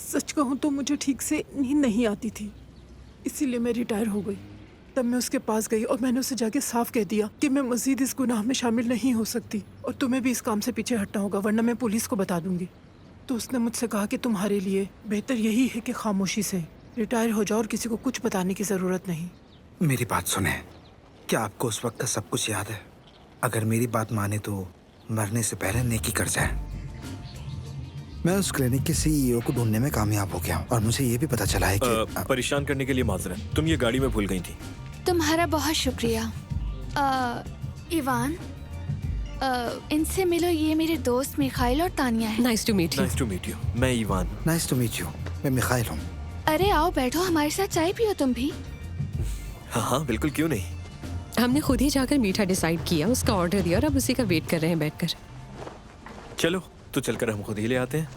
सच कहूँ तो मुझे ठीक से नींद नहीं आती थी, इसीलिए मैं रिटायर हो गई। तब मैं उसके पास गई और मैंने उसे जाके साफ कह दिया कि मैं मजीद इस गुनाह में शामिल नहीं हो सकती और तुम्हें भी इस काम से पीछे हटना होगा, वरना मैं पुलिस को बता दूंगी। तो उसने मुझसे कहा कि तुम्हारे लिए बेहतर यही है कि खामोशी से रिटायर हो जाओ और किसी को कुछ बताने की जरूरत नहीं। मेरी बात सुने, क्या आपको उस वक्त का सब कुछ याद है? अगर मेरी बात माने तो मरने से पहले नेकी कर जाए। मैं उस क्लिनिक के सीईओ को ढूंढने में कामयाब हो गया और मुझे ये भी पता चला है कि परेशान करने के लिए माजरत, तुम ये गाड़ी में भूल गई थी। तुम्हारा बहुत शुक्रिया। इवान, इनसे मिलो, ये मेरे दोस्त मिखाइल और तानिया है। Nice to meet you. Nice to meet you. मैं Ivan. Nice to meet you. मैं मिखाइल हूँ। अरे आओ बैठो, हमारे साथ चाय पियो तुम भी। हाँ हाँ बिल्कुल, क्यों नहीं। हमने खुद ही जाकर मीठा डिसाइड किया, उसका ऑर्डर दिया और अब उसी का वेट कर रहे हैं बैठकर। चलो तो चलकर हम खुद ही ले आते हैं।